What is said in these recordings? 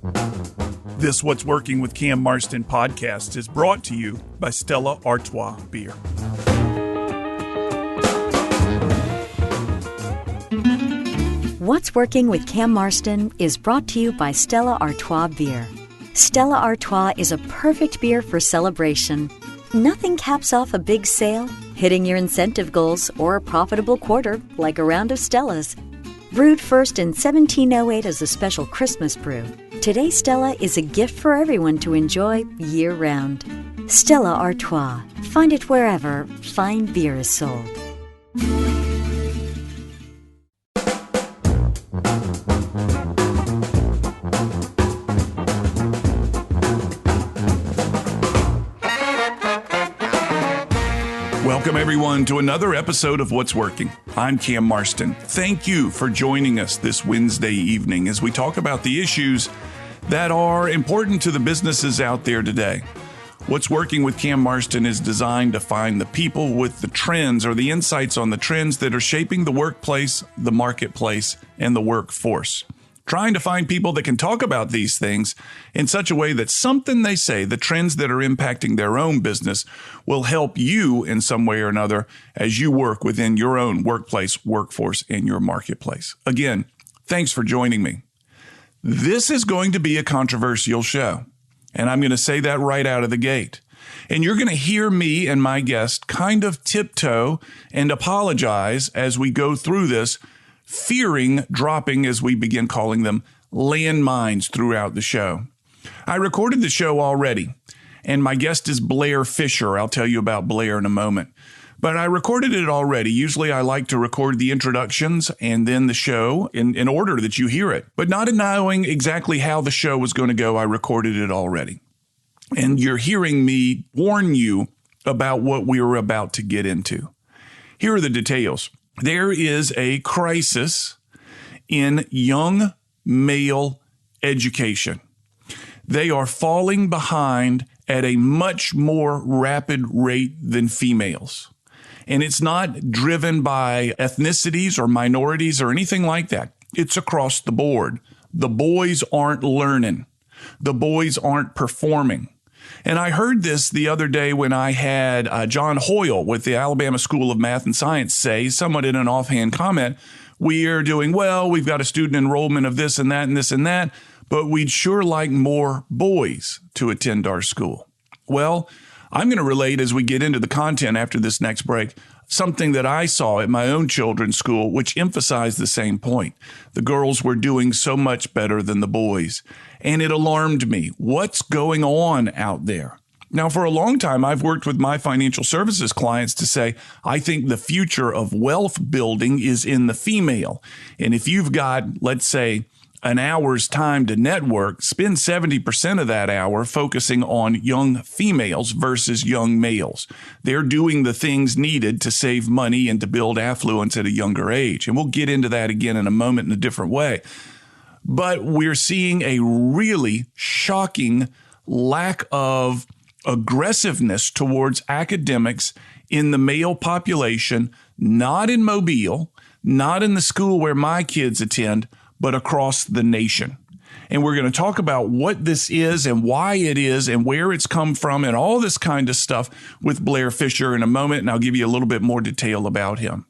This What's Working with Cam Marston podcast is brought to you by Stella Artois Beer. What's Working with Cam Marston is brought to you by Stella Artois Beer. Stella Artois is a perfect beer for celebration. Nothing caps off a big sale, hitting your incentive goals, or a profitable quarter like a round of Stellas. Brewed first in 1708 as a special Christmas brew, today Stella is a gift for everyone to enjoy year-round. Stella Artois. Find it wherever fine beer is sold. Welcome, everyone, to another episode of What's Working. I'm Cam Marston. Thank you for joining us this Wednesday evening as we talk about the issues that are important to the businesses out there today. What's Working with Cam Marston is designed to find the people with the trends or the insights on the trends that are shaping the workplace, the marketplace, and the workforce. Trying to find people that can talk about these things in such a way that something they say, the trends that are impacting their own business, will help you in some way or another as you work within your own workplace, workforce, and your marketplace. Again, thanks for joining me. This is going to be a controversial show, and I'm going to say that right out of the gate. And you're going to hear me and my guest kind of tiptoe and apologize as we go through this, fearing dropping, as we begin calling them, landmines throughout the show. I recorded the show already, and my guest is Blair Fisher. I'll tell you about Blair in a moment. But I recorded it already. Usually I like to record the introductions and then the show in order that you hear it. But not knowing exactly how the show was going to go, I recorded it already. And you're hearing me warn you about what we were about to get into. Here are the details. There is a crisis in young male education. They are falling behind at a much more rapid rate than females. And it's not driven by ethnicities or minorities or anything like that. It's across the board. The boys aren't learning. The boys aren't performing. And I heard this the other day when I had John Hoyle with the Alabama School of Math and Science say, somewhat in an offhand comment, we are doing well, we've got a student enrollment of this and that and this and that, but we'd sure like more boys to attend our school. Well, I'm going to relate as we get into the content after this next break, something that I saw at my own children's school, which emphasized the same point. The girls were doing so much better than the boys. And it alarmed me. What's going on out there? Now, for a long time, I've worked with my financial services clients to say, I think the future of wealth building is in the female. And if you've got, let's say, an hour's time to network, spend 70% of that hour focusing on young females versus young males. They're doing the things needed to save money and to build affluence at a younger age. And we'll get into that again in a moment in a different way. But we're seeing a really shocking lack of aggressiveness towards academics in the male population, not in Mobile, not in the school where my kids attend, but across the nation. And we're going to talk about what this is and why it is and where it's come from and all this kind of stuff with Blair Fisher in a moment, and I'll give you a little bit more detail about him.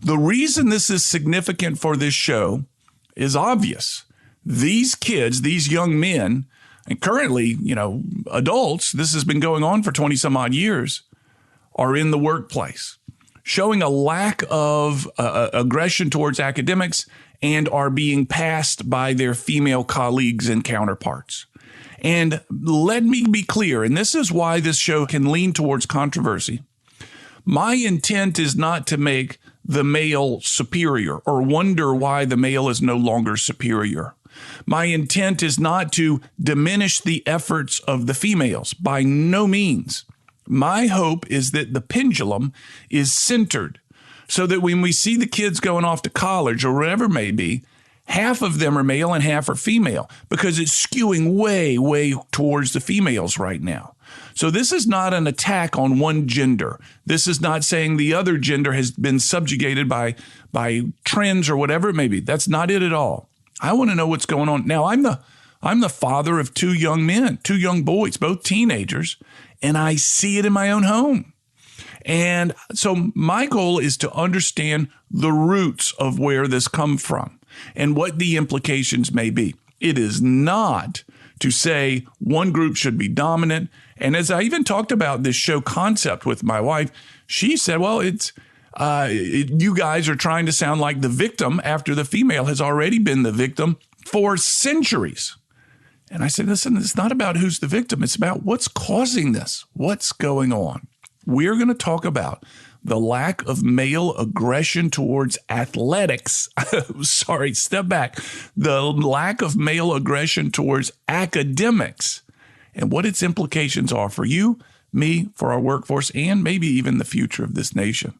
The reason this is significant for this show is obvious. These kids, these young men, and currently, adults, this has been going on for 20 some odd years, are in the workplace, showing a lack of aggression towards academics and are being passed by their female colleagues and counterparts. And let me be clear, and this is why this show can lean towards controversy. My intent is not to make the male superior or wonder why the male is no longer superior. My intent is not to diminish the efforts of the females, by no means. My hope is that the pendulum is centered so that when we see the kids going off to college or whatever it may be, half of them are male and half are female, because it's skewing way, way towards the females right now. So this is not an attack on one gender. This is not saying the other gender has been subjugated by trends or whatever it may be. That's not it at all. I want to know what's going on. Now, I'm I'm the father of two young men, two young boys, both teenagers, and I see it in my own home. And so my goal is to understand the roots of where this comes from and what the implications may be. It is not to say one group should be dominant. And as I even talked about this show concept with my wife, she said, well, you guys are trying to sound like the victim after the female has already been the victim for centuries. And I said, listen, it's not about who's the victim. It's about what's causing this. What's going on? We're going to talk about the lack of male aggression towards athletics. Sorry, step back. The lack of male aggression towards academics and what its implications are for you, me, for our workforce, and maybe even the future of this nation.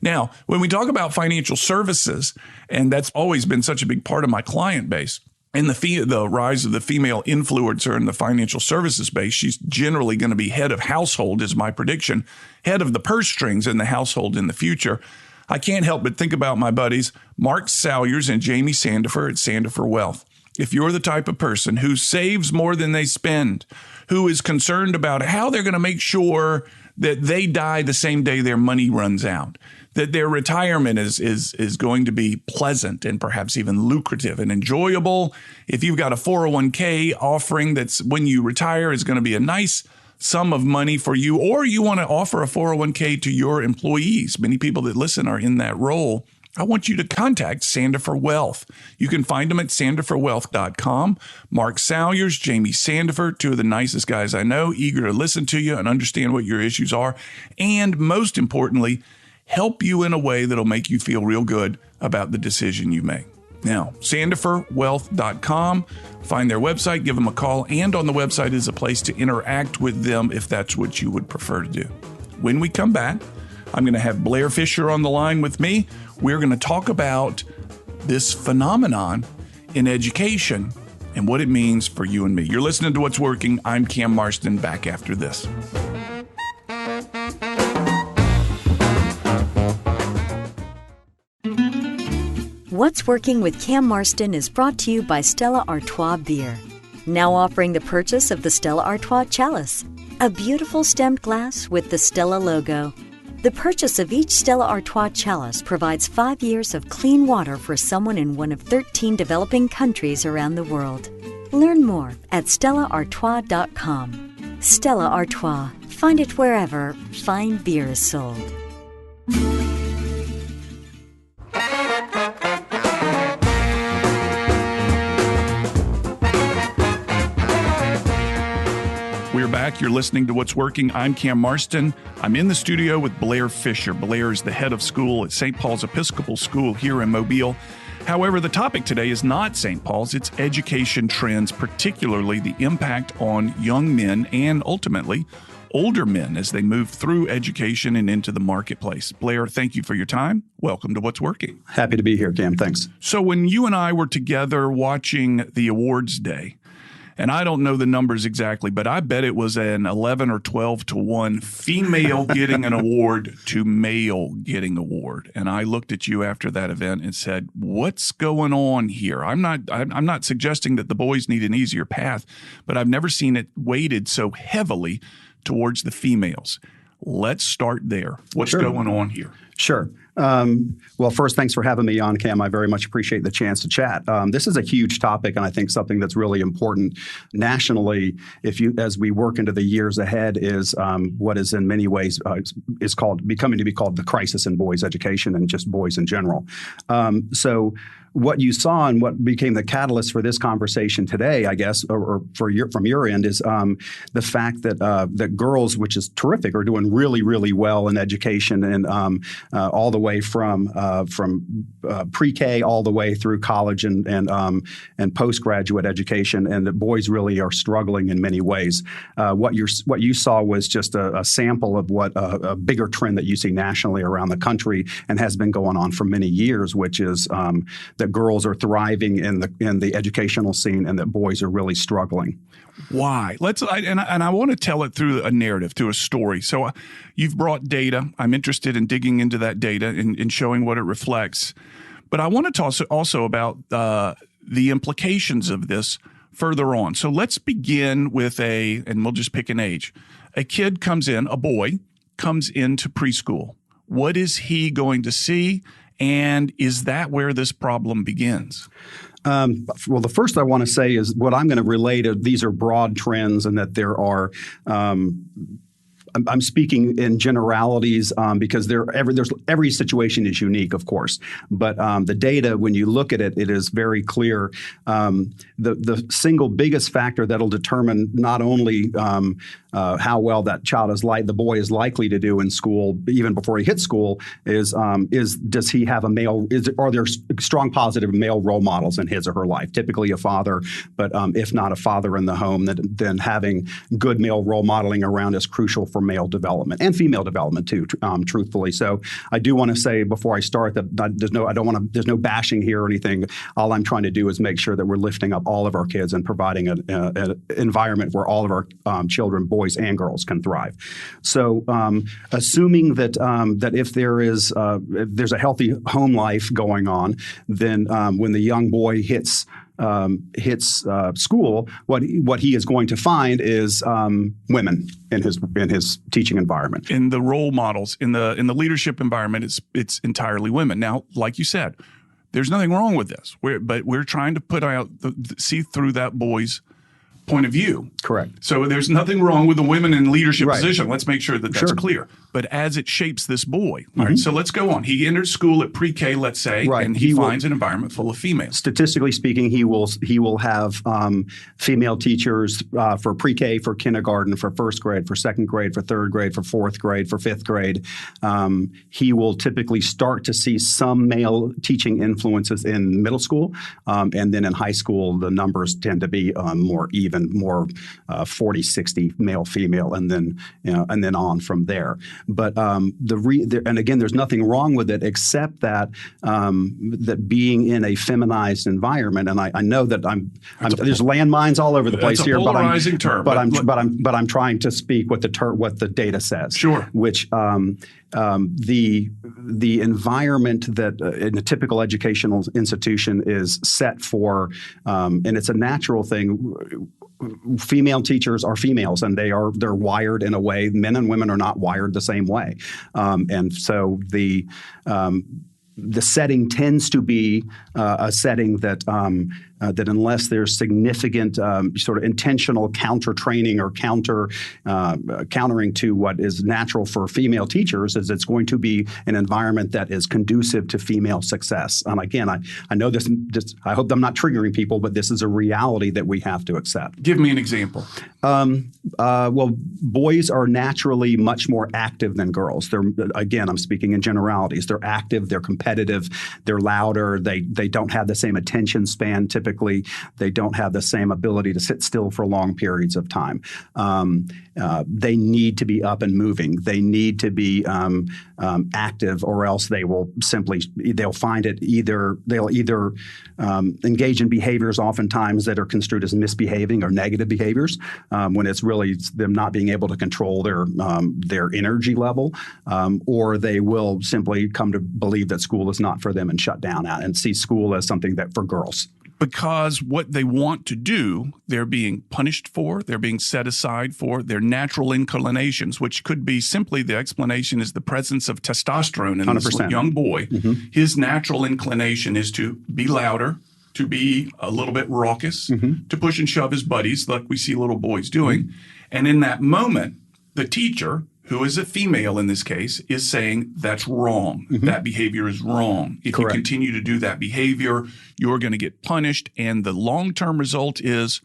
Now, when we talk about financial services, and that's always been such a big part of my client base, and the rise of the female influencer in the financial services space, she's generally going to be head of household, is my prediction, head of the purse strings in the household in the future. I can't help but think about my buddies, Mark Salyers and Jamie Sandifer at Sandifer Wealth. If you're the type of person who saves more than they spend, who is concerned about how they're going to make sure that they die the same day their money runs out, that their retirement is going to be pleasant and perhaps even lucrative and enjoyable. If you've got a 401k offering that's when you retire is going to be a nice sum of money for you, or you want to offer a 401k to your employees. Many people that listen are in that role. I want you to contact Sandifer Wealth. You can find them at sandiferwealth.com. Mark Salyers, Jamie Sandifer, two of the nicest guys I know, eager to listen to you and understand what your issues are. And most importantly, help you in a way that'll make you feel real good about the decision you make. Now, sandiferwealth.com, find their website, give them a call, and on the website is a place to interact with them if that's what you would prefer to do. When we come back, I'm going to have Blair Fisher on the line with me. We're going to talk about this phenomenon in education and what it means for you and me. You're listening to What's Working. I'm Cam Marston, back after this. What's Working with Cam Marston is brought to you by Stella Artois Beer. Now offering the purchase of the Stella Artois Chalice, a beautiful stemmed glass with the Stella logo. The purchase of each Stella Artois Chalice provides 5 years of clean water for someone in one of 13 developing countries around the world. Learn more at stellaartois.com. Stella Artois. Find it wherever fine beer is sold. We're back. You're listening to What's Working. I'm Cam Marston. I'm in the studio with Blair Fisher. Blair is the head of school at St. Paul's Episcopal School here in Mobile. However, the topic today is not St. Paul's. It's education trends, particularly the impact on young men and ultimately older men as they move through education and into the marketplace. Blair, thank you for your time. Welcome to What's Working. Happy to be here, Cam. Thanks. So when you and I were together watching the awards day, and I don't know the numbers exactly, but I bet it was an 11 or 12 to 1 female getting an award to male getting award. And I looked at you after that event and said, what's going on here? I'm not suggesting that the boys need an easier path, but I've never seen it weighted so heavily towards the females. Let's start there. What's going on here? Sure. Well, first, thanks for having me on, Cam. I very much appreciate the chance to chat. This is a huge topic, and I think something that's really important nationally, as we work into the years ahead, is what is in many ways is becoming to be called the crisis in boys' education and just boys in general. So what you saw and what became the catalyst for this conversation today, I guess, or from your end, is the fact that girls, which is terrific, are doing really, really well in education, and all the way from pre-K all the way through college and postgraduate education, and the boys really are struggling in many ways. What you saw was just a sample of what a bigger trend that you see nationally around the country and has been going on for many years, which is that girls are thriving in the educational scene and that boys are really struggling. Why? I want to tell it through a narrative, through a story. So you've brought data. I'm interested in digging into that data and showing what it reflects. But I want to talk also about the implications of this further on. So let's begin with and we'll just pick an age. A kid comes in, a boy comes into preschool. What is he going to see? And is that where this problem begins? Well, the first I want to say is what I'm going to relate. These are broad trends, and that there are. I'm speaking in generalities because every situation is unique, of course. But the data, when you look at it, it is very clear. The single biggest factor that'll determine not only how well that child the boy is likely to do in school, even before he hits school, is does he have are there strong positive male role models in his or her life? Typically a father, but if not a father in the home, then having good male role modeling around is crucial for male development and female development too, truthfully. So I do want to say before I start that there's no bashing here or anything. All I'm trying to do is make sure that we're lifting up all of our kids and providing an environment where all of our children, boys and girls, can thrive. So assuming that if there's a healthy home life going on, then when the young boy hits school, what he is going to find is women in his teaching environment. In the role models, in the leadership environment, it's entirely women. Now, like you said, there's nothing wrong with this. But we're trying to see through that boy's point of view. Correct. So there's nothing wrong with the women in leadership position. Let's make sure that's clear. But as it shapes this boy, all right, so let's go on. He enters school at pre-K, let's say, and he finds an environment full of females. Statistically speaking, he will have female teachers for pre-K, for kindergarten, for first grade, for second grade, for third grade, for fourth grade, for fifth grade. He will typically start to see some male teaching influences in middle school, and then in high school, the numbers tend to be more even. More 40-60 male female, and then on from there. But and again, there's nothing wrong with it except that that being in a feminized environment, and I know that there's landmines all over the place here. But I'm trying to speak what the data says. Sure. Which the environment that in a typical educational institution is set for, and it's a natural thing. Female teachers are females, and they're wired in a way. Men and women are not wired the same way, and so the setting tends to be a setting that unless there's significant sort of intentional counter training or countering to what is natural for female teachers, is it's going to be an environment that is conducive to female success. And again, I know this. I hope I'm not triggering people, but this is a reality that we have to accept. Give me an example. Well, boys are naturally much more active than girls. I'm speaking in generalities. They're active. They're competitive. They're louder. They don't have the same attention span typically. They don't have the same ability to sit still for long periods of time. They need to be up and moving. They need to be active, or else they'll find it they'll either engage in behaviors oftentimes that are construed as misbehaving or negative behaviors, when it's really them not being able to control their energy level, or they will simply come to believe that school is not for them and shut down and see school as something that for girls. Because what they want to do, they're being punished for, they're being set aside for, their natural inclinations, which could be simply the explanation is the presence of testosterone in 100%. This young boy. Mm-hmm. His natural inclination is to be louder, to be a little bit raucous, to push and shove his buddies like we see little boys doing. And in that moment, the teacher, who is a female in this case, is saying that's wrong. That behavior is wrong. If you continue to do that behavior, you're going to get punished. And the long-term result is,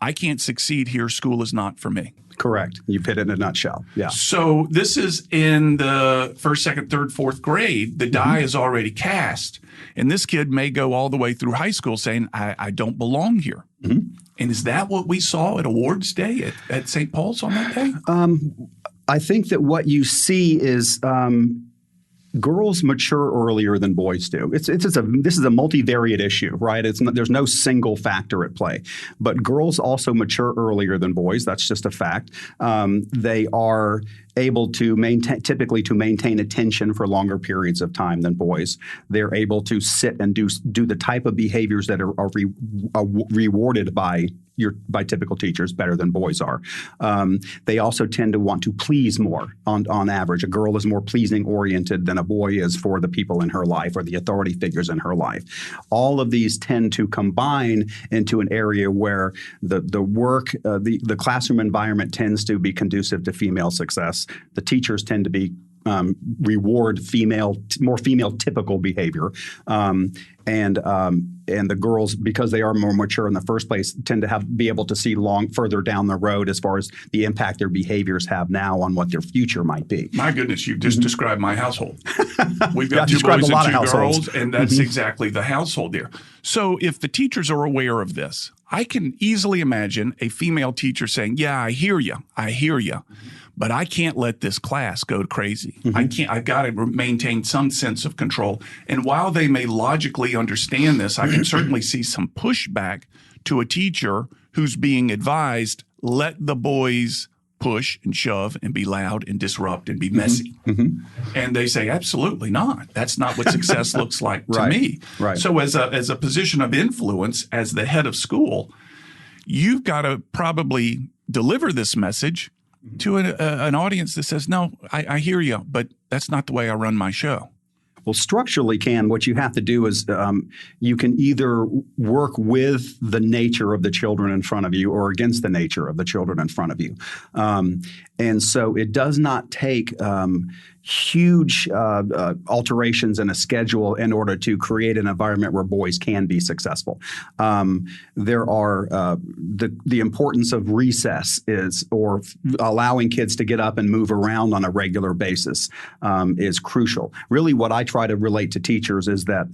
I can't succeed here. School is not for me. Correct. You've hit it in a nutshell. Yeah. So this is in the first, second, third, fourth grade. The die is already cast. And this kid may go all the way through high school saying, I don't belong here. And is that what we saw at Awards Day at St. Paul's on that day? I think that what you see is girls mature earlier than boys do. This is a multivariate issue, right? There's no single factor at play. But girls also mature earlier than boys. That's just a fact. They are able to typically maintain attention for longer periods of time than boys. They're able to sit and do the type of behaviors that are rewarded by by typical teachers better than boys are. They also tend to want to please more on average. A girl is more pleasing oriented than a boy is for the people in her life or the authority figures in her life. All of these tend to combine into an area where the classroom environment tends to be conducive to female success. The teachers tend to be reward more female typical behavior. And the girls, because they are more mature in the first place, tend to be able to see further down the road as far as the impact their behaviors have now on what their future might be. My goodness, you've just described my household. We've got two boys and two girls, and that's exactly the household there. So if the teachers are aware of this, I can easily imagine a female teacher saying, yeah, I hear you, but I can't let this class go crazy. I've got to maintain some sense of control. And while they may logically understand this, I can certainly see some pushback to a teacher who's being advised, let the boys push and shove and be loud and disrupt and be messy. And they say, absolutely not. That's not what success looks like to me. Right. So as a position of influence, as the head of school, you've got to probably deliver this message to an audience that says, no, I hear you, but that's not the way I run my show. Well, structurally, what you have to do is you can either work with the nature of the children in front of you or against the nature of the children in front of you. And so it does not take huge alterations in a schedule in order to create an environment where boys can be successful. There are the importance of recess or allowing kids to get up and move around on a regular basis is crucial. Really, what I try to relate to teachers is that,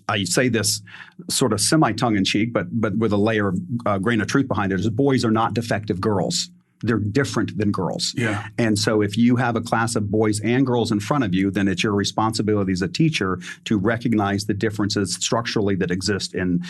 I say this sort of semi-tongue-in-cheek, but with a layer of grain of truth behind it, is boys are not defective girls. They're different than girls. Yeah. And so if you have a class of boys and girls in front of you, then it's your responsibility as a teacher to recognize the differences structurally that exist in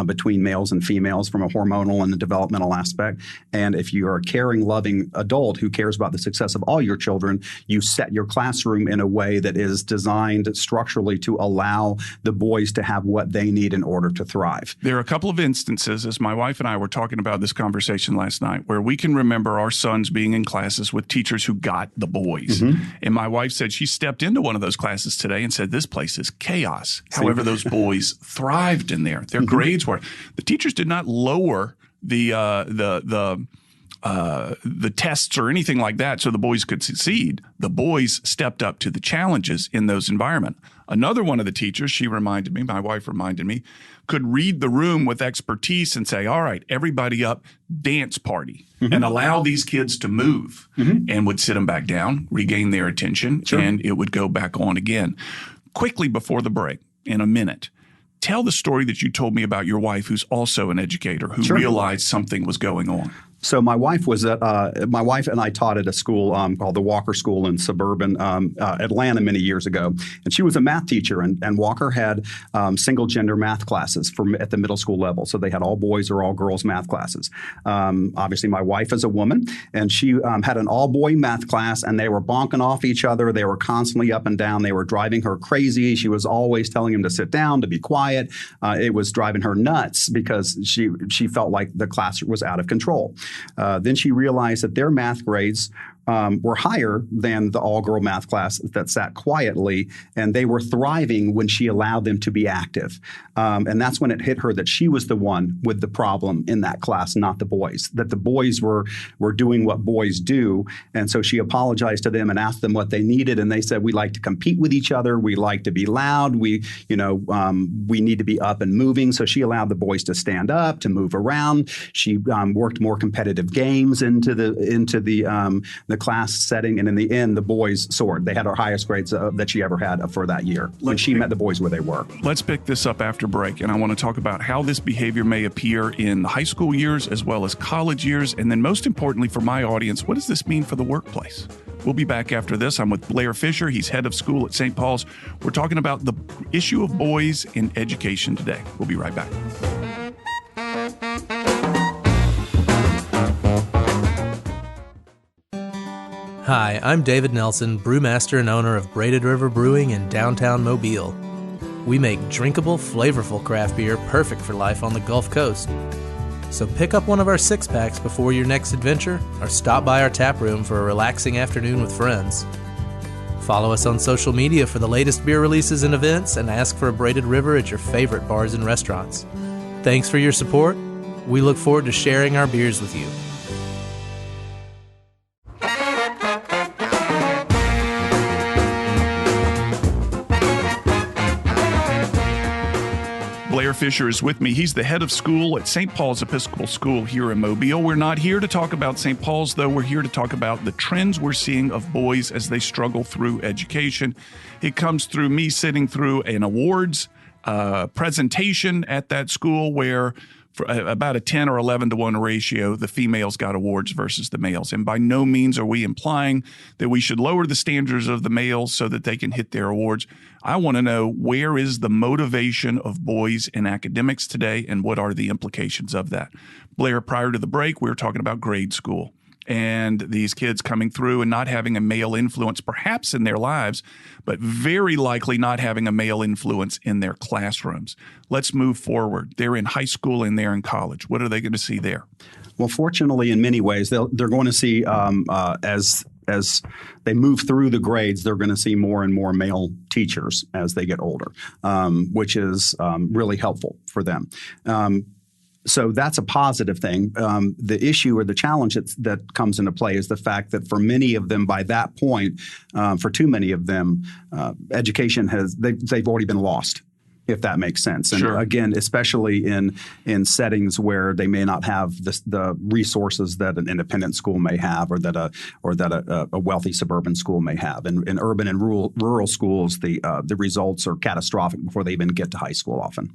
between males and females from a hormonal and a developmental aspect. And if you are a caring, loving adult who cares about the success of all your children, you set your classroom in a way that is designed structurally to allow the boys to have what they need in order to thrive. There are a couple of instances, as my wife and I were talking about this conversation last night, where we can remember our sons being in classes with teachers who got the boys. And my wife said she stepped into one of those classes today and said, this place is chaos. However, those boys thrived in there. Their grades were. The teachers did not lower the tests or anything like that so the boys could succeed. The boys stepped up to the challenges in those environments. Another one of the teachers, my wife reminded me, could read the room with expertise and say, all right, everybody up, dance party, and allow these kids to move, and would sit them back down, regain their attention, and it would go back on again. Quickly before the break, in a minute, tell the story that you told me about your wife, who's also an educator, who realized something was going on. So my wife and I taught at a school called the Walker School in suburban Atlanta many years ago. And she was a math teacher, and Walker had single gender math classes at the middle school level. So they had all boys or all girls math classes. Obviously, my wife is a woman, and she had an all boy math class, and they were bonking off each other. They were constantly up and down. They were driving her crazy. She was always telling him to sit down, to be quiet. It was driving her nuts because she felt like the class was out of control. Then she realized that their math grades were higher than the all-girl math class that sat quietly, and they were thriving when she allowed them to be active. And that's when it hit her that she was the one with the problem in that class, not the boys, that the boys were doing what boys do. And so she apologized to them and asked them what they needed, and they said, we like to compete with each other. We like to be loud. We need to be up and moving. So she allowed the boys to stand up, to move around. She worked more competitive games into the class setting, and in the end, the boys soared. They had our highest grades that she ever had for that year when she met the boys where they were. Let's pick this up after break, and I want to talk about how this behavior may appear in the high school years as well as college years, and then most importantly for my audience, what does this mean for the workplace? We'll be back after this. I'm with Blair Fisher. He's head of school at St. Paul's. We're talking about the issue of boys in education today. We'll be right back. Hi, I'm David Nelson, brewmaster and owner of Braided River Brewing in downtown Mobile. We make drinkable, flavorful craft beer perfect for life on the Gulf Coast. So pick up one of our six-packs before your next adventure or stop by our tap room for a relaxing afternoon with friends. Follow us on social media for the latest beer releases and events, and ask for a Braided River at your favorite bars and restaurants. Thanks for your support. We look forward to sharing our beers with you. Blair Fisher is with me. He's the head of school at St. Paul's Episcopal School here in Mobile. We're not here to talk about St. Paul's, though. We're here to talk about the trends we're seeing of boys as they struggle through education. It comes through me sitting through an awards presentation at that school where for about a 10 or 11 to 1 ratio, the females got awards versus the males. And by no means are we implying that we should lower the standards of the males so that they can hit their awards. I want to know, where is the motivation of boys in academics today, and what are the implications of that? Blair, prior to the break, we were talking about grade school and these kids coming through and not having a male influence perhaps in their lives, but very likely not having a male influence in their classrooms. Let's move forward. They're in high school and they're in college. What are they going to see there? Well, fortunately, in many ways, they're going to see as they move through the grades, they're going to see more and more male teachers as they get older, which is really helpful for them. So that's a positive thing. The issue or the challenge that comes into play is the fact that for many of them, by that point, for too many of them, education they've already been lost, if that makes sense. And sure. Again, especially in settings where they may not have the resources that an independent school may have, or that a wealthy suburban school may have. In urban and rural schools, the results are catastrophic before they even get to high school often.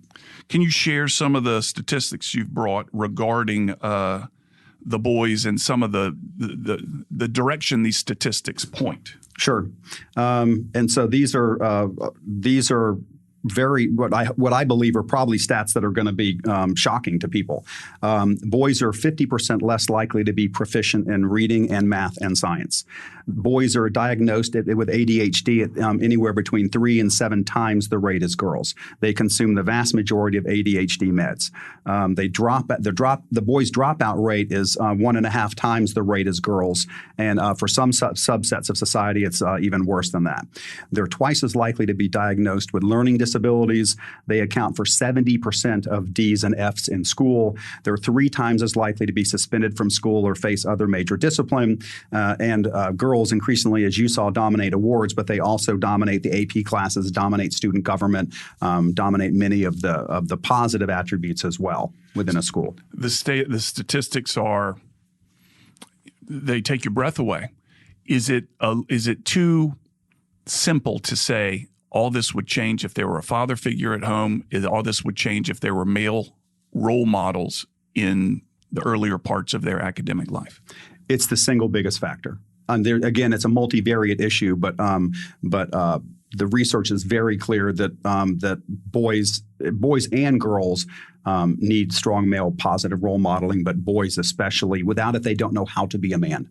Can you share some of the statistics you've brought regarding the boys and some of the direction these statistics point? Sure. And so these are very what I believe are probably stats that are going to be shocking to people. Boys are 50% less likely to be proficient in reading and math and science. Boys are diagnosed with ADHD at anywhere between 3 and 7 times the rate as girls. They consume the vast majority of ADHD meds. The boys' dropout rate is 1.5 times the rate as girls, and for some subsets of society, it's even worse than that. They're twice as likely to be diagnosed with learning disabilities. They account for 70% of D's and F's in school. They're 3 times as likely to be suspended from school or face other major discipline. And girls increasingly, as you saw, dominate awards, but they also dominate the AP classes, dominate student government, dominate many of the positive attributes as well within a school. The statistics they take your breath away. Is it too simple to say all this would change if there were a father figure at home? All this would change if there were male role models in the earlier parts of their academic life? It's the single biggest factor. Again, it's a multivariate issue, but the research is very clear that boys and girls need strong male positive role modeling, but boys especially. Without it, they don't know how to be a man.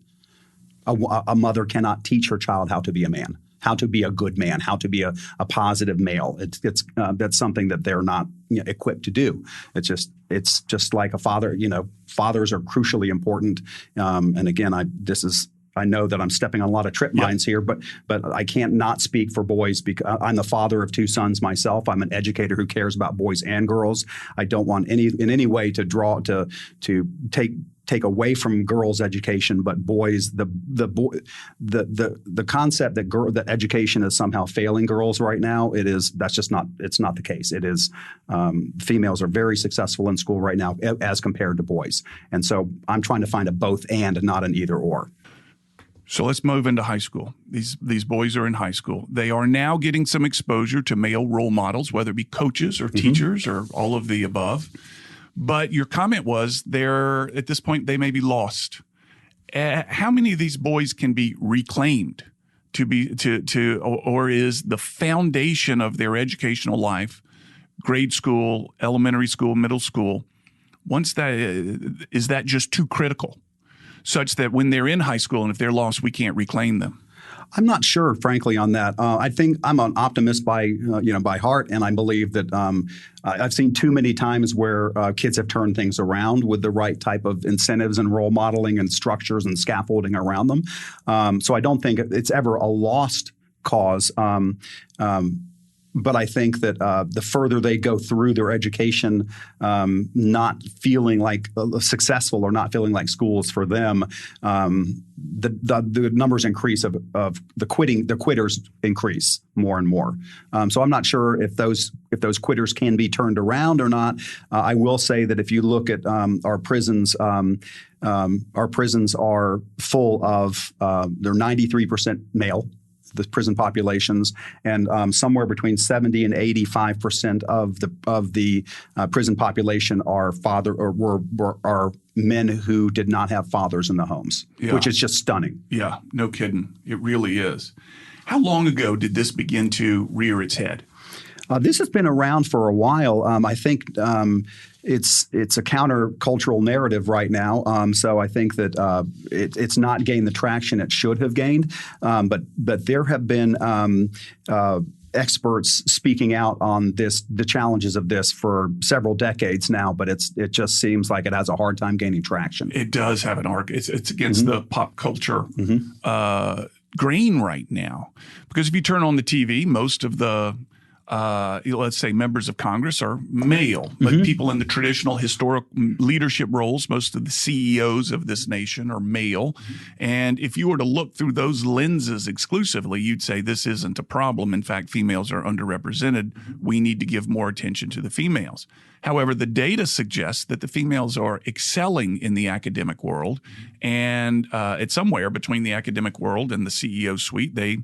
A mother cannot teach her child how to be a man, how to be a good man, how to be a positive male. That's something that they're not equipped to do. It's just like a father. Fathers are crucially important. And again, I know that I'm stepping on a lot of trip mines here, but I can't not speak for boys because I'm the father of 2 sons myself. I'm an educator who cares about boys and girls. I don't want in any way to take away from girls' education, but boys. The concept that education is somehow failing girls right now, it's not the case. It is females are very successful in school right now as compared to boys, and so I'm trying to find a both and, not an either or. So let's move into high school. These boys are in high school. They are now getting some exposure to male role models, whether it be coaches or teachers or all of the above. But your comment was at this point, they may be lost. How many of these boys can be reclaimed or is the foundation of their educational life, grade school, elementary school, middle school, is that just too critical, such that when they're in high school and if they're lost, we can't reclaim them? I'm not sure, frankly, on that. I think I'm an optimist by heart, and I believe that I've seen too many times where kids have turned things around with the right type of incentives and role modeling and structures and scaffolding around them. So I don't think it's ever a lost cause. But I think that the further they go through their education, not feeling like successful or not feeling like school is for them, the numbers increase of the quitters increase more and more. So I'm not sure if those quitters can be turned around or not. I will say that if you look at our prisons are full of they're 93% male. The prison populations, and somewhere between 70 and 85% of the prison population are are men who did not have fathers in the homes, which is just stunning. Yeah, no kidding. It really is. How long ago did this begin to rear its head? This has been around for a while. I think it's a countercultural narrative right now. So I think that it's not gained the traction it should have gained. But there have been experts speaking out on the challenges of this for several decades now. But it just seems like it has a hard time gaining traction. It does have an arc. It's against the pop culture grain right now, because if you turn on the TV, most of the let's say members of Congress are male, but people in the traditional historic leadership roles, most of the CEOs of this nation are male. And if you were to look through those lenses exclusively, you'd say this isn't a problem. In fact, females are underrepresented. We need to give more attention to the females. However, the data suggests that the females are excelling in the academic world. And it's somewhere between the academic world and the CEO suite, they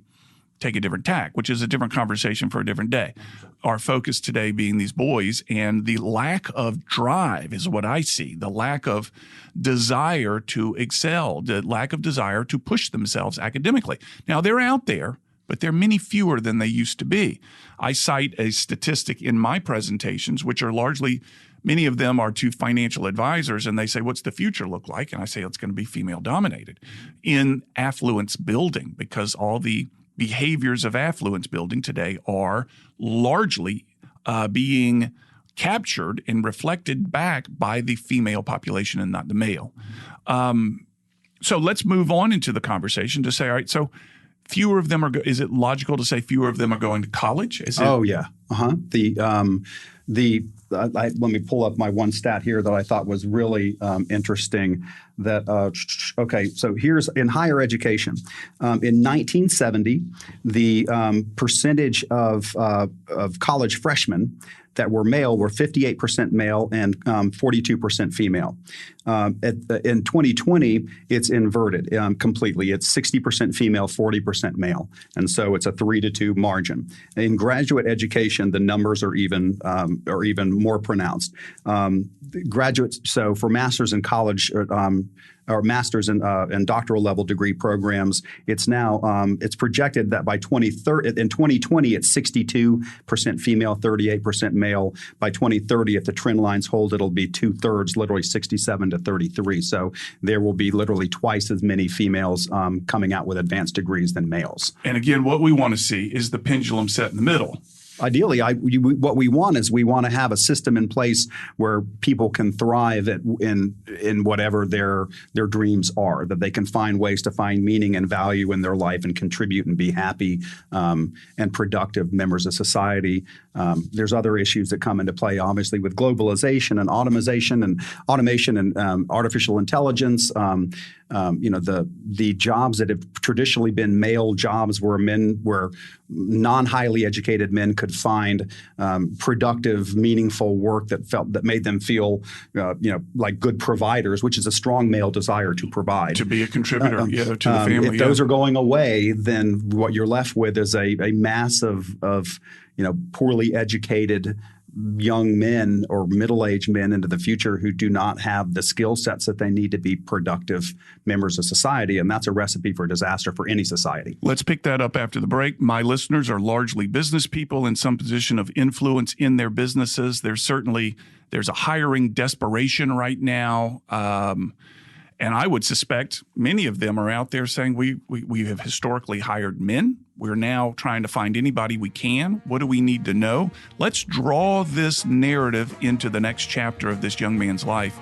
take a different tack, which is a different conversation for a different day. Our focus today being these boys, and the lack of drive is what I see, the lack of desire to excel, the lack of desire to push themselves academically. Now, they're out there, but they're many fewer than they used to be. I cite a statistic in my presentations, which are largely, many of them are to financial advisors, and they say, what's the future look like? And I say, it's going to be female dominated in affluence building, because all the behaviors of affluence building today are largely being captured and reflected back by the female population and not the male. So let's move on into the conversation to say, all right, so fewer of them are, is it logical to say fewer of them are going to college? Oh, yeah. Let me pull up my one stat here that I thought was really interesting. So here's in higher education. In 1970, the percentage of college freshmen that were male were 58% male and 42% female. In 2020, it's inverted completely. It's 60% female, 40% male. And so it's a 3-2 margin. In graduate education, the numbers are even more pronounced. Graduates, so for master's in college or master's and doctoral level degree programs, it's now it's projected that by 2030, in 2020, it's 62% female, 38% male. By 2030, if the trend lines hold, it'll be 2/3, literally 67 to 33. So there will be literally twice as many females coming out with advanced degrees than males. And again, what we want to see is the pendulum set in the middle. Ideally, what we want to have a system in place where people can thrive in whatever their dreams are, that they can find ways to find meaning and value in their life and contribute and be happy and productive members of society. There's other issues that come into play, obviously, with globalization and automation and artificial intelligence. The jobs that have traditionally been male jobs where non-highly educated men could find productive, meaningful work that made them feel like good providers, which is a strong male desire to provide. To be a contributor to the family. If those are going away, then what you're left with is a mass of poorly educated young men or middle-aged men into the future who do not have the skill sets that they need to be productive members of society. And that's a recipe for disaster for any society. Let's pick that up after the break. My listeners are largely business people in some position of influence in their businesses. There's a hiring desperation right now. And I would suspect many of them are out there saying, we have historically hired men. We're now trying to find anybody we can. What do we need to know? Let's draw this narrative into the next chapter of this young man's life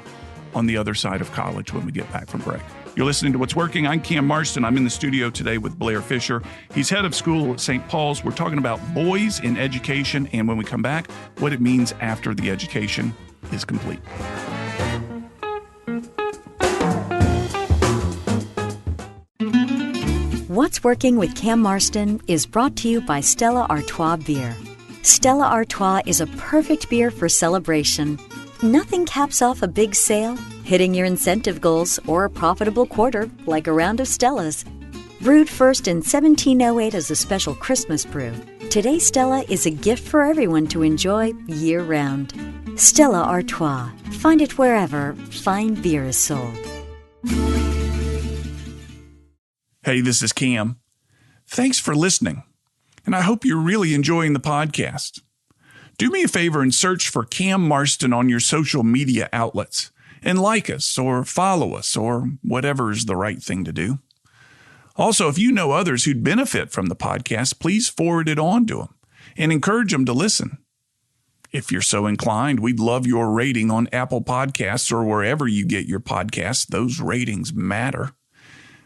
on the other side of college when we get back from break. You're listening to What's Working. I'm Cam Marston. I'm in the studio today with Blair Fisher. He's head of school at St. Paul's. We're talking about boys in education, and when we come back, what it means after the education is complete. What's Working with Cam Marston is brought to you by Stella Artois Beer. Stella Artois is a perfect beer for celebration. Nothing caps off a big sale, hitting your incentive goals, or a profitable quarter like a round of Stella's. Brewed first in 1708 as a special Christmas brew, today Stella is a gift for everyone to enjoy year-round. Stella Artois. Find it wherever fine beer is sold. Hey, this is Cam. Thanks for listening, and I hope you're really enjoying the podcast. Do me a favor and search for Cam Marston on your social media outlets and like us or follow us or whatever is the right thing to do. Also, if you know others who'd benefit from the podcast, please forward it on to them and encourage them to listen. If you're so inclined, we'd love your rating on Apple Podcasts or wherever you get your podcasts. Those ratings matter.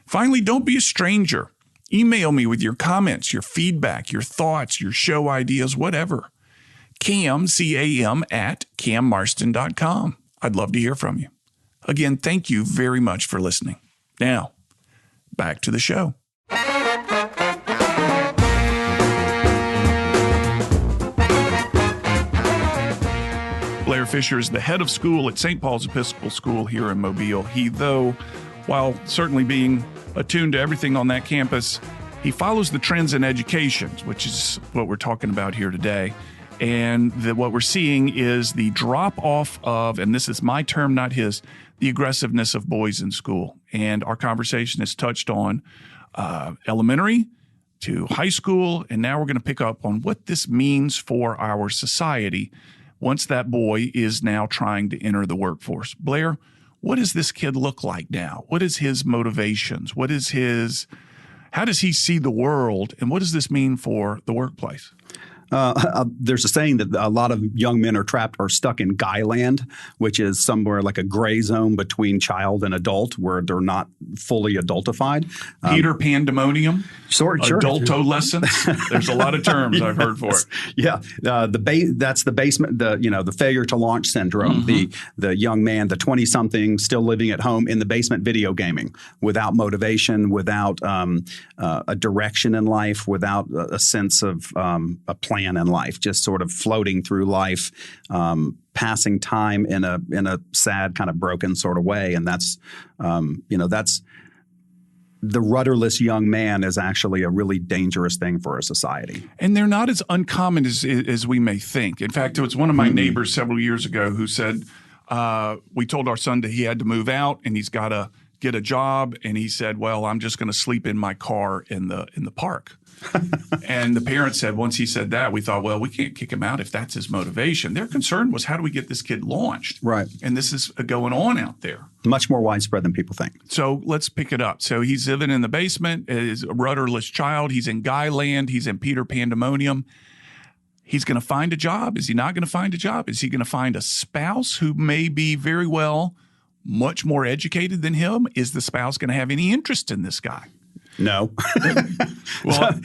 Finally, don't be a stranger. Email me with your comments, your feedback, your thoughts, your show ideas, whatever. Cam, C-A-M, at cammarston.com. I'd love to hear from you. Again, thank you very much for listening. Now, back to the show. Blair Fisher is the head of school at St. Paul's Episcopal School here in Mobile. He, though, while certainly being attuned to everything on that campus, he follows the trends in education, which is what we're talking about here today. And what we're seeing is the drop-off of, and this is my term, not his, the aggressiveness of boys in school. And our conversation has touched on elementary to high school, and now we're going to pick up on what this means for our society once that boy is now trying to enter the workforce. Blair, what does this kid look like now? What is his motivations? How does he see the world? And what does this mean for the workplace? There's a saying that a lot of young men are stuck in guy land, which is somewhere like a gray zone between child and adult where they're not fully adultified. Peter Pandemonium? Sure. Adultolescence? There's a lot of terms I've heard for it. Yeah. That's the basement, the failure to launch syndrome, the young man, the 20-something still living at home in the basement video gaming without motivation, without a direction in life, without a sense of a plan in life, just sort of floating through life, passing time in a sad kind of broken sort of way. And that's the rudderless young man is actually a really dangerous thing for a society. And they're not as uncommon as we may think. In fact, it was one of my neighbors several years ago who said, we told our son that he had to move out and he's got to get a job. And he said, well, I'm just going to sleep in my car in the park. And the parents said, once he said that, we thought, well, we can't kick him out if that's his motivation. Their concern was, how do we get this kid launched? Right. And this is going on out there. Much more widespread than people think. So let's pick it up. So he's living in the basement, is a rudderless child. He's in guy land. He's in Peter Pandemonium. He's going to find a job. Is he not going to find a job? Is he going to find a spouse who may be very well much more educated than him? Is the spouse going to have any interest in this guy? No. Well,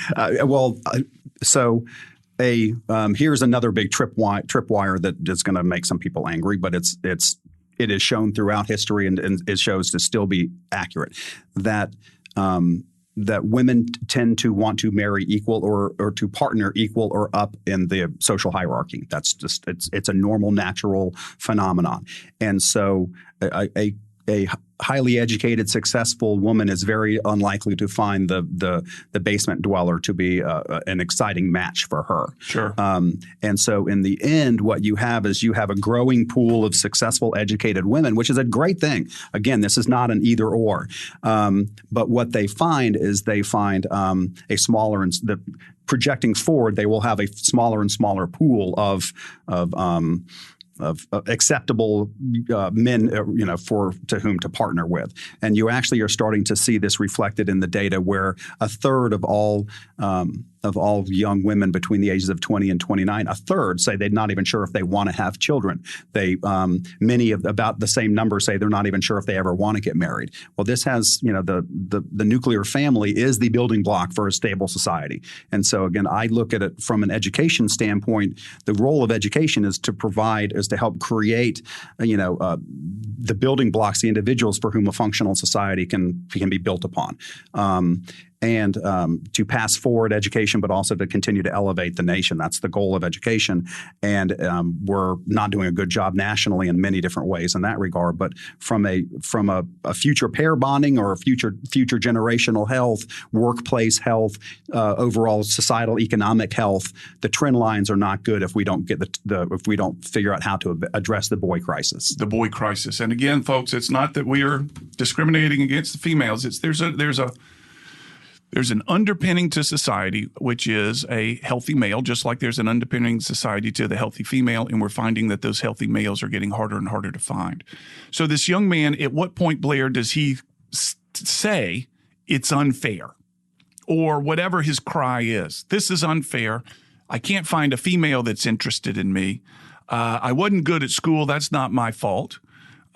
here's another big tripwire that is going to make some people angry, but it is shown throughout history and it shows to still be accurate that women tend to want to marry equal or to partner equal or up in the social hierarchy. That's just it's a normal, natural phenomenon, and so a highly educated, successful woman is very unlikely to find the basement dweller to be an exciting match for her. Sure. And so in the end, what you have is you have a growing pool of successful, educated women, which is a great thing. Again, this is not an either or. But what they find is a smaller and projecting forward, they will have a smaller and smaller pool of acceptable men, to whom to partner with. And you actually are starting to see this reflected in the data, where a third of all young women between the ages of 20 and 29, a third say they're not even sure if they want to have children. Many of about the same number say they're not even sure if they ever want to get married. Well, this has, the nuclear family is the building block for a stable society. And so again, I look at it from an education standpoint. The role of education is to help create, the building blocks, the individuals for whom a functional society can be built upon. And to pass forward education, but also to continue to elevate the nation. That's the goal of education. And we're not doing a good job nationally in many different ways in that regard. But from a future pair bonding or a future generational health, workplace health, overall societal economic health, the trend lines are not good if we don't get if we don't figure out how to address the boy crisis. The boy crisis. And again, folks, it's not that we are discriminating against the females. There's an underpinning to society, which is a healthy male, just like there's an underpinning society to the healthy female, and we're finding that those healthy males are getting harder and harder to find. So this young man, at what point, Blair, does he say it's unfair? Or whatever his cry is, this is unfair. I can't find a female that's interested in me. I wasn't good at school. That's not my fault.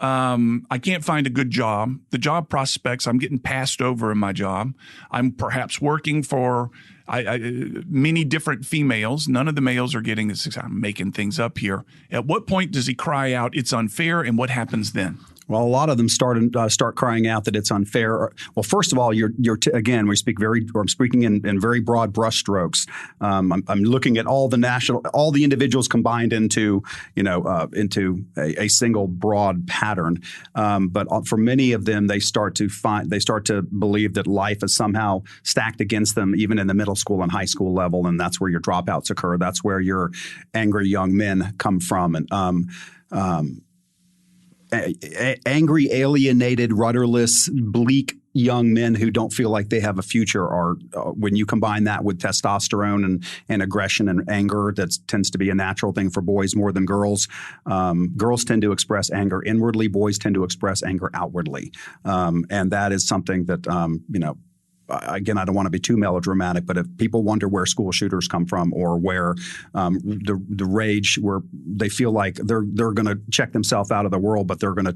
I can't find a good job. The job prospects, I'm getting passed over in my job. I'm perhaps working for many different females. None of the males are getting this. I'm making things up here. At what point does he cry out, it's unfair, and what happens then? Well, a lot of them start crying out that it's unfair. Well, first of all, again, I'm speaking in very broad brushstrokes. I'm looking at all the individuals combined into a single broad pattern. But for many of them, they start to believe that life is somehow stacked against them, even in the middle school and high school level, and that's where your dropouts occur. That's where your angry young men come from, and angry, alienated, rudderless, bleak young men who don't feel like they have a future are, when you combine that with testosterone and aggression and anger, that tends to be a natural thing for boys more than girls. Girls tend to express anger inwardly. Boys tend to express anger outwardly. And that is something that, again, I don't want to be too melodramatic, but if people wonder where school shooters come from, or where the rage, where they feel like they're going to check themselves out of the world, but they're going to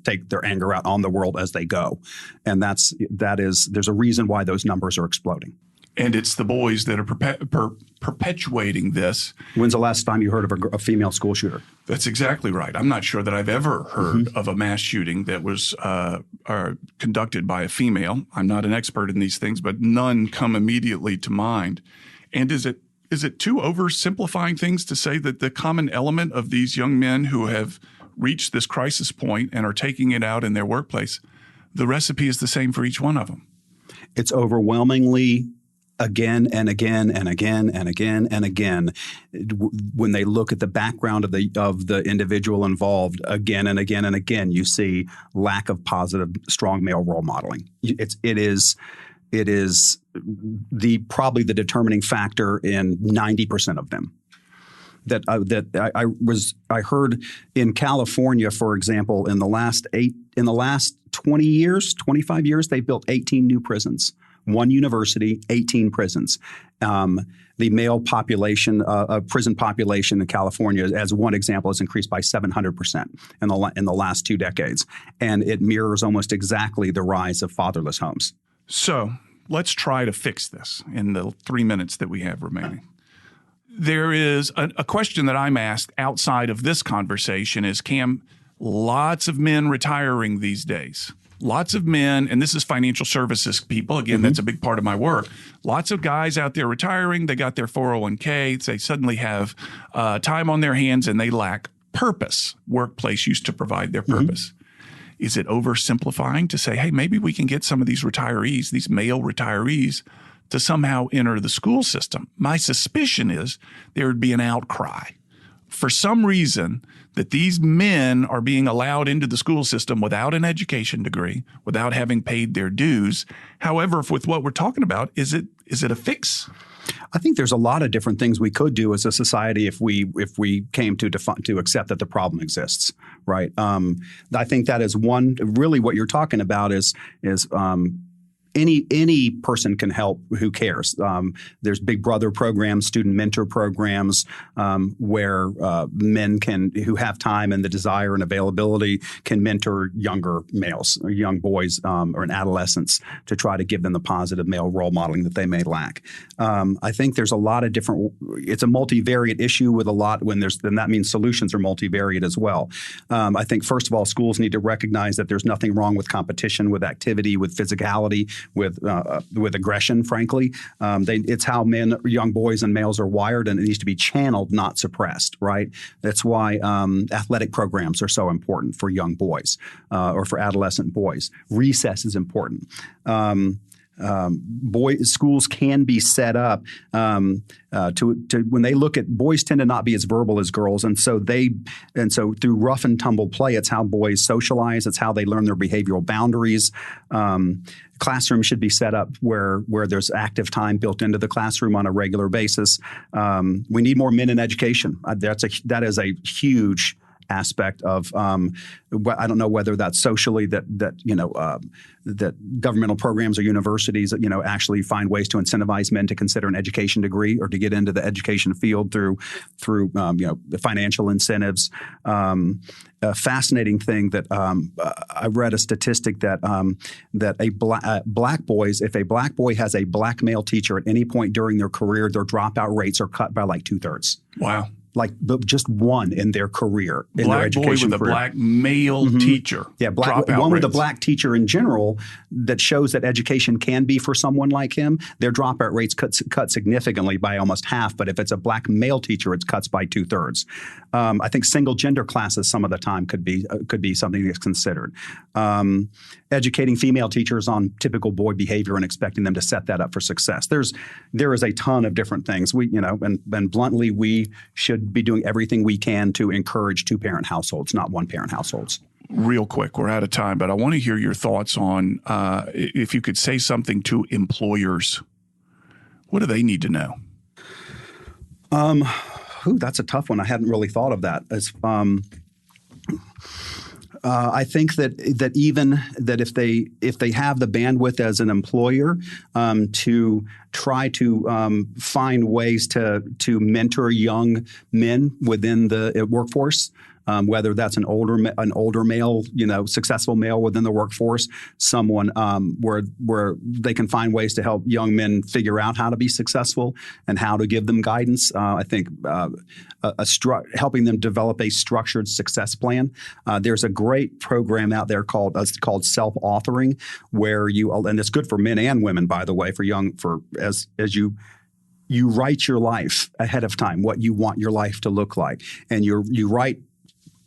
take their anger out on the world as they go, and there's a reason why those numbers are exploding. And it's the boys that are perpetuating this. When's the last time you heard of a female school shooter? That's exactly right. I'm not sure that I've ever heard of a mass shooting that was conducted by a female. I'm not an expert in these things, but none come immediately to mind. And is it too oversimplifying things to say that the common element of these young men who have reached this crisis point and are taking it out in their workplace, the recipe is the same for each one of them? It's overwhelmingly again and again and again and again and again, when they look at the background of the individual involved, again and again and again, you see lack of positive, strong male role modeling. It is probably the determining factor in 90% of them. I heard in California, for example, in the last 20 years, 25 years, they've built 18 new prisons. One university, 18 prisons. The male population, prison population in California, as one example, has increased by 700% in the last 2 decades. And it mirrors almost exactly the rise of fatherless homes. So let's try to fix this in the 3 minutes that we have remaining. There is a question that I'm asked outside of this conversation is, Cam, lots of men retiring these days. Lots of men, and this is financial services people. Again, that's a big part of my work. Lots of guys out there retiring. They got their 401k. They suddenly have time on their hands and they lack purpose. Workplace used to provide their purpose. Is it oversimplifying to say, hey, maybe we can get some of these retirees, these male retirees, to somehow enter the school system? My suspicion is there would be an outcry for some reason that these men are being allowed into the school system without an education degree, without having paid their dues. However, with what we're talking about, is it a fix? I think there's a lot of different things we could do as a society if we came to accept that the problem exists, right? I think that is one. Really, what you're talking about is any person can help who cares. There's Big Brother programs, student mentor programs, where men who have time and the desire and availability can mentor younger males or young boys or in adolescents to try to give them the positive male role modeling that they may lack. I think there's a lot of different. It's a multivariate issue with a lot then that means solutions are multivariate as well. I think first of all, schools need to recognize that there's nothing wrong with competition, with activity, with physicality, with aggression, frankly. It's how young boys and males are wired, and it needs to be channeled, not suppressed, right? That's why athletic programs are so important for young boys or for adolescent boys. Recess is important. Schools can be set up to when they look at boys tend to not be as verbal as girls, and so through rough and tumble play, it's how boys socialize. It's how they learn their behavioral boundaries. Classrooms should be set up where there's active time built into the classroom on a regular basis. We need more men in education. That is a huge aspect of I don't know whether that's socially that governmental programs or universities actually find ways to incentivize men to consider an education degree or to get into the education field through the financial incentives. A fascinating thing that I read a statistic that black boys, if a black boy has a black male teacher at any point during their career, their dropout rates are cut by like 2/3. Wow. Like just one in their career, in their Black boy education with a career. black male teacher. Yeah, one with a black teacher in general that shows that education can be for someone like him. Their dropout rates cut significantly by almost half. But if it's a black male teacher, it cuts by 2/3. I think single gender classes some of the time could be something that's considered. Educating female teachers on typical boy behavior and expecting them to set that up for success. There is a ton of different things. And bluntly, we should be doing everything we can to encourage two-parent households, not one-parent households. Real quick, we're out of time, but I want to hear your thoughts on if you could say something to employers. What do they need to know? That's a tough one. I hadn't really thought of that. I think that even that if they have the bandwidth as an employer to try to find ways to mentor young men within the workforce. Whether that's an older male, successful male within the workforce, someone where they can find ways to help young men figure out how to be successful and how to give them guidance. I think helping them develop a structured success plan. There's a great program out there called self-authoring, where and it's good for men and women, by the way, as you write your life ahead of time, what you want your life to look like, and you write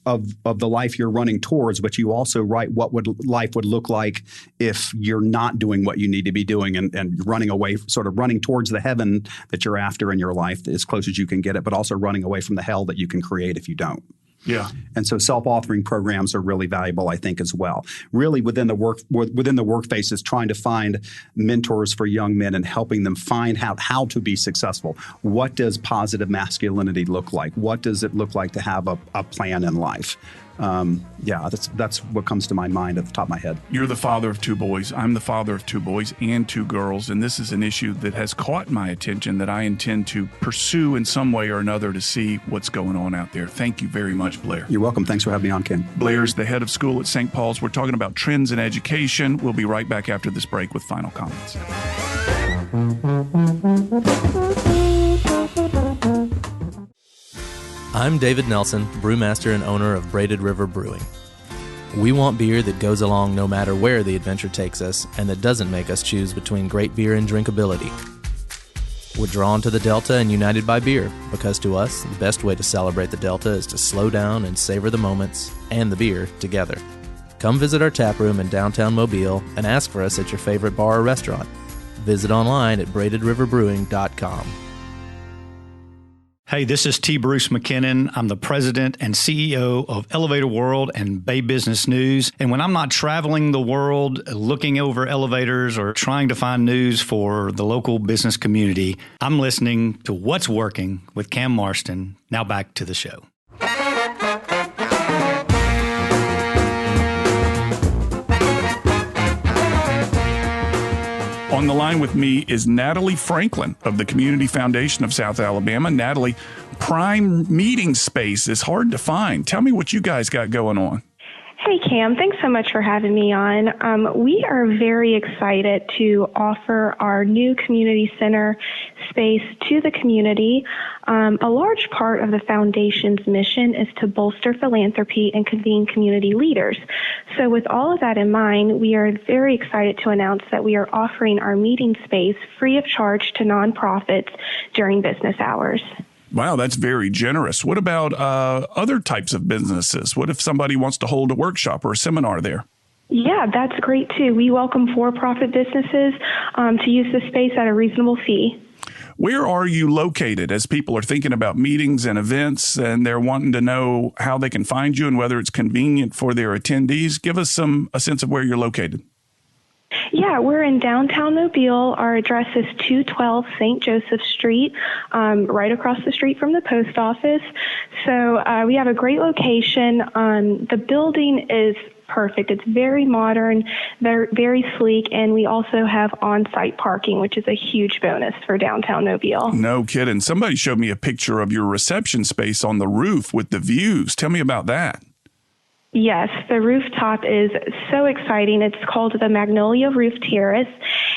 of the life you're running towards, but you also write what life would look like if you're not doing what you need to be doing and running away, sort of running towards the heaven that you're after in your life as close as you can get it, but also running away from the hell that you can create if you don't. Yeah. And so self-authoring programs are really valuable, I think, as well. Really within the workplace is trying to find mentors for young men and helping them find out how to be successful. What does positive masculinity look like? What does it look like to have a plan in life? That's what comes to my mind at the top of my head. You're the father of two boys. I'm the father of two boys and two girls, and this is an issue that has caught my attention that I intend to pursue in some way or another to see what's going on out there. Thank you very much, Blair. You're welcome. Thanks for having me on, Ken. Blair's the head of school at St. Paul's. We're talking about trends in education. We'll be right back after this break with final comments. I'm David Nelson, brewmaster and owner of Braided River Brewing. We want beer that goes along no matter where the adventure takes us and that doesn't make us choose between great beer and drinkability. We're drawn to the Delta and united by beer because to us, the best way to celebrate the Delta is to slow down and savor the moments and the beer together. Come visit our tap room in downtown Mobile and ask for us at your favorite bar or restaurant. Visit online at braidedriverbrewing.com. Hey, this is T. Bruce McKinnon. I'm the president and CEO of Elevator World and Bay Business News. And when I'm not traveling the world, looking over elevators or trying to find news for the local business community, I'm listening to What's Working with Cam Marston. Now back to the show. On the line with me is Natalie Franklin of the Community Foundation of South Alabama. Natalie, prime meeting space is hard to find. Tell me what you guys got going on. Hey, Cam. Thanks so much for having me on. We are very excited to offer our new community center space to the community. A large part of the foundation's mission is to bolster philanthropy and convene community leaders. So with all of that in mind, we are very excited to announce that we are offering our meeting space free of charge to nonprofits during business hours. Wow, that's very generous. What about other types of businesses? What if somebody wants to hold a workshop or a seminar there? Yeah, that's great too. We welcome for-profit businesses to use the space at a reasonable fee. Where are you located as people are thinking about meetings and events and they're wanting to know how they can find you and whether it's convenient for their attendees? Give us a sense of where you're located. Yeah, we're in downtown Mobile. Our address is 212 St. Joseph Street, right across the street from the post office. So we have a great location. The building is perfect. It's very modern, very sleek, and we also have on-site parking, which is a huge bonus for downtown Mobile. No kidding. Somebody showed me a picture of your reception space on the roof with the views. Tell me about that. Yes, the rooftop is so exciting. It's called the Magnolia Roof Terrace,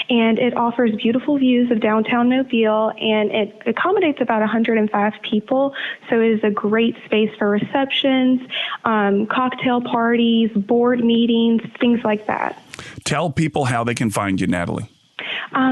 and it offers beautiful views of downtown Mobile, and it accommodates about 105 people, so it is a great space for receptions, cocktail parties, board meetings, things like that. Tell people how they can find you, Natalie.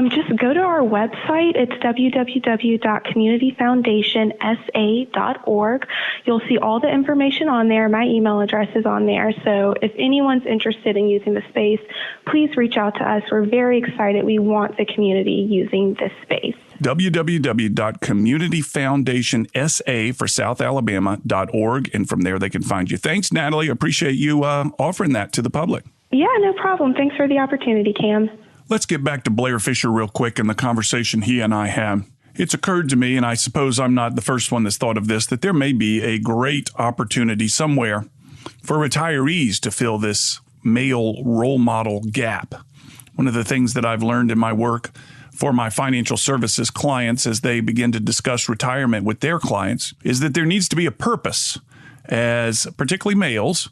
Just go to our website. It's www.communityfoundationsa.org. You'll see all the information on there. My email address is on there. So if anyone's interested in using the space, please reach out to us. We're very excited. We want the community using this space. www.communityfoundationsa for SouthAlabama.org. And from there, they can find you. Thanks, Natalie. Appreciate you offering that to the public. Yeah, no problem. Thanks for the opportunity, Cam. Let's get back to Blair Fisher real quick and the conversation he and I had. It's occurred to me, and I suppose I'm not the first one that's thought of this, that there may be a great opportunity somewhere for retirees to fill this male role model gap. One of the things that I've learned in my work for my financial services clients as they begin to discuss retirement with their clients is that there needs to be a purpose as particularly males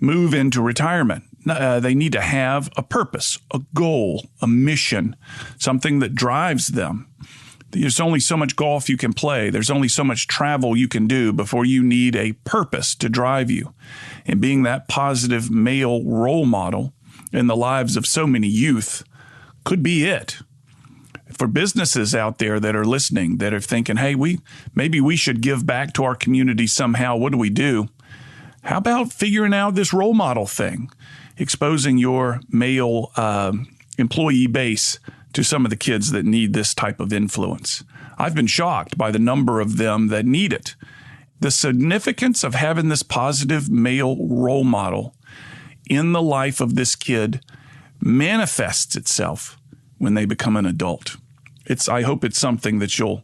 move into retirement. They need to have a purpose, a goal, a mission, something that drives them. There's only so much golf you can play. There's only so much travel you can do before you need a purpose to drive you. And being that positive male role model in the lives of so many youth could be it. For businesses out there that are listening, that are thinking, hey, maybe we should give back to our community somehow. What do we do? How about figuring out this role model thing? Exposing your male employee base to some of the kids that need this type of influence. I've been shocked by the number of them that need it. The significance of having this positive male role model in the life of this kid manifests itself when they become an adult. I hope it's something that you'll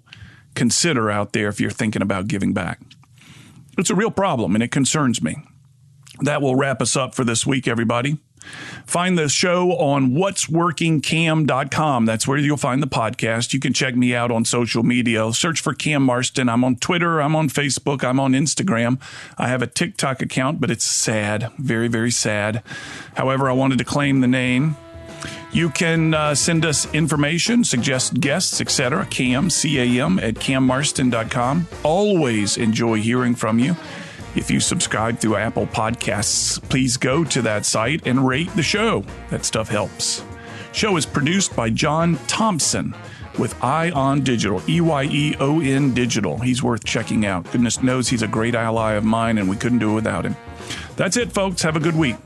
consider out there if you're thinking about giving back. It's a real problem, and it concerns me. That will wrap us up for this week, everybody. Find the show on whatsworkingcam.com. That's where you'll find the podcast. You can check me out on social media. Search for Cam Marston. I'm on Twitter. I'm on Facebook. I'm on Instagram. I have a TikTok account, but it's sad. Very, very sad. However, I wanted to claim the name. You can send us information, suggest guests, etc. Cam, C-A-M, at cammarston.com. Always enjoy hearing from you. If you subscribe through Apple Podcasts, please go to that site and rate the show. That stuff helps. Show is produced by John Thompson with Eyeon Digital, E-Y-E-O-N Digital. He's worth checking out. Goodness knows he's a great ally of mine, and we couldn't do it without him. That's it, folks. Have a good week.